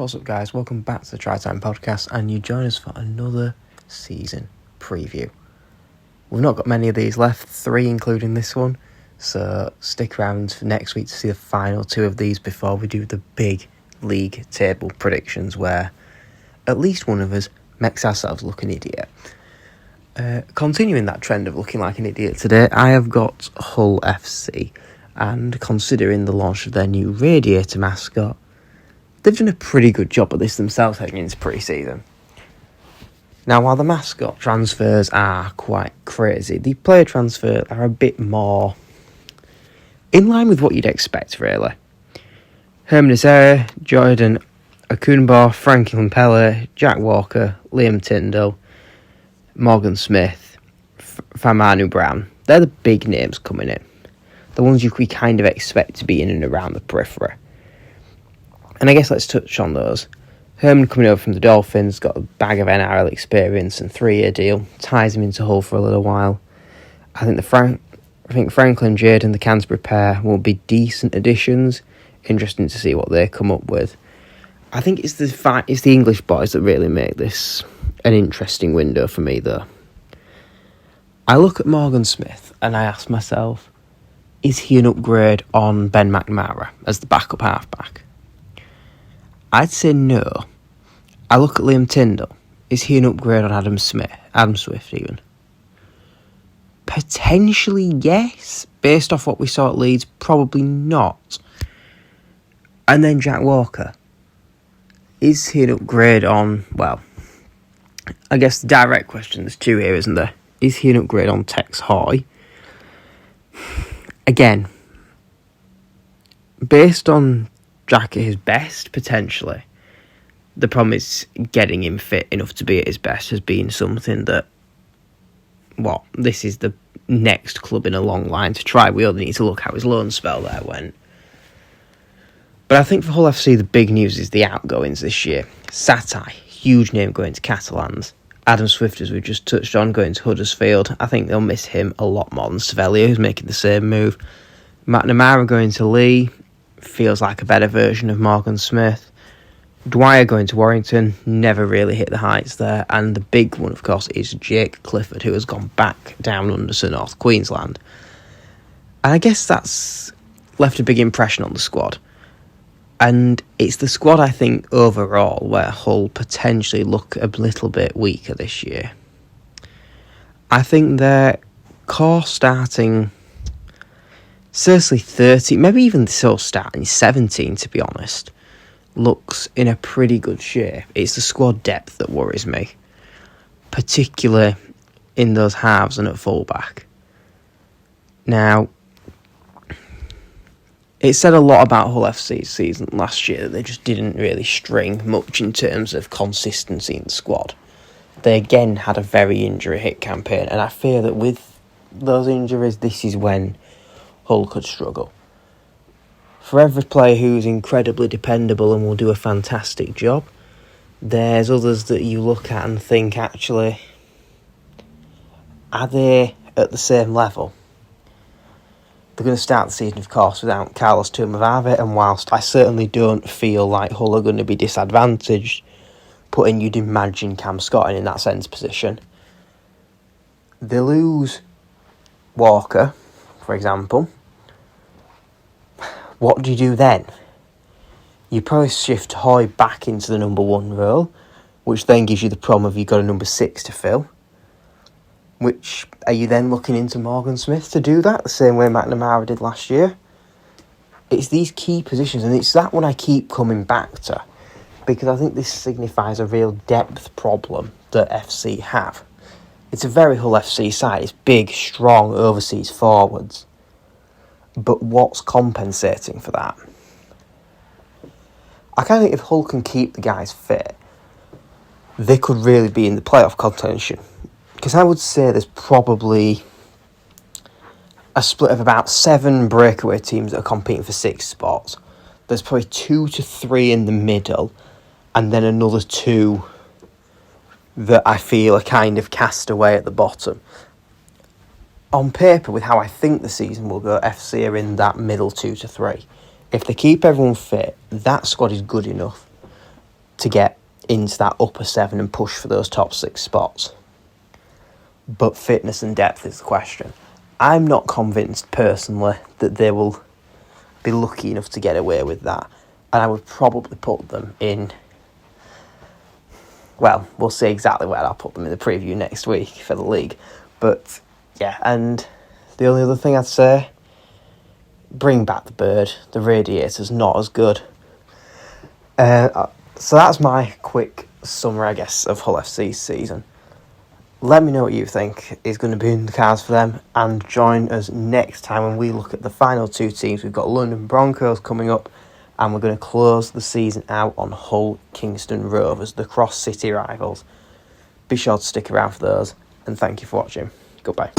What's up, guys? Welcome back to the Try Time Podcast, and you join us for another season preview. We've not got many of these left, 3 including this one, so stick around for next week to see the final 2 of these before we do the big league table predictions, where at least one of us makes ourselves look an idiot. Continuing that trend of looking like an idiot today, I have got Hull FC, and considering the launch of their new radiator mascot, they've done a pretty good job of this themselves heading into pre-season. Now, while the mascot transfers are quite crazy, the player transfers are a bit more in line with what you'd expect, really. Herman Isaiah, Jordan Akunbo, Frankie Lampella, Jack Walker, Liam Tyndall, Morgan Smith, Famanu Brown. They're the big names coming in. The ones we kind of expect to be in and around the periphery. And I guess let's touch on those. Herman coming over from the Dolphins, got a bag of NRL experience and 3-year deal, ties him into Hull for a little while. I think Franklin, Jade and the Canterbury pair will be decent additions. Interesting to see what they come up with. I think it's the English boys that really make this an interesting window for me, though. I look at Morgan Smith and I ask myself, is he an upgrade on Ben McNamara as the backup halfback? I'd say no. I look at Liam Tyndall. Is he an upgrade on Adam Swift even? Potentially yes. Based off what we saw at Leeds, probably not. And then Jack Walker. Is he an upgrade on, well, I guess the direct question, there's 2 here, isn't there? Is he an upgrade on Tex Hoy? Again, based on Jack at his best, potentially. The problem is getting him fit enough to be at his best has been something that, this is the next club in a long line to try. We only need to look how his loan spell there went. But I think for Hull FC, the big news is the outgoings this year. Satai, huge name going to Catalans. Adam Swift, as we just touched on, going to Huddersfield. I think they'll miss him a lot more than Savelia, who's making the same move. McNamara going to Lee, feels like a better version of Morgan Smith. Dwyer going to Warrington, never really hit the heights there. And the big one, of course, is Jake Clifford, who has gone back down under to North Queensland. And I guess that's left a big impression on the squad. And it's the squad, I think, overall, where Hull potentially look a little bit weaker this year. I think their core starting, seriously 30, maybe even so starting 17, to be honest, looks in a pretty good shape. It's the squad depth that worries me, particularly in those halves and at fullback. Now, it said a lot about Hull FC's season last year that they just didn't really string much in terms of consistency in the squad. They again had a very injury-hit campaign, and I fear that with those injuries, this is when Hull could struggle. For every player who's incredibly dependable and will do a fantastic job, there's others that you look at and think, actually, are they at the same level? They're going to start the season, of course, without Carlos Tumavave, and whilst I certainly don't feel like Hull are going to be disadvantaged, putting you'd imagine Cam Scott in that centre position, they lose Walker, for example. What do you do then? You probably shift Hoy back into the number 1 role, which then gives you the problem of you've got a number 6 to fill. Which, are you then looking into Morgan Smith to do that, the same way McNamara did last year? It's these key positions, and it's that one I keep coming back to, because I think this signifies a real depth problem that FC have. It's a very Hull FC side. It's big, strong, overseas forwards. But what's compensating for that? I kind of think if Hull can keep the guys fit, they could really be in the playoff contention. Because I would say there's probably a split of about 7 breakaway teams that are competing for 6 spots. There's probably 2 to 3 in the middle, and then another 2 that I feel are kind of cast away at the bottom. On paper, with how I think the season will go, FC are in that middle 2 to 3. If they keep everyone fit, that squad is good enough to get into that upper 7 and push for those top 6 spots. But fitness and depth is the question. I'm not convinced personally that they will be lucky enough to get away with that. And I would probably put them in... Well, we'll see exactly where I'll put them in the preview next week for the league. But, yeah, and the only other thing I'd say, bring back the bird. The radiator's not as good. So that's my quick summary, I guess, of Hull FC's season. Let me know what you think is going to be in the cards for them, and join us next time when we look at the final 2 teams. We've got London Broncos coming up, and we're going to close the season out on Hull Kingston Rovers, the cross-city rivals. Be sure to stick around for those, and thank you for watching. Goodbye.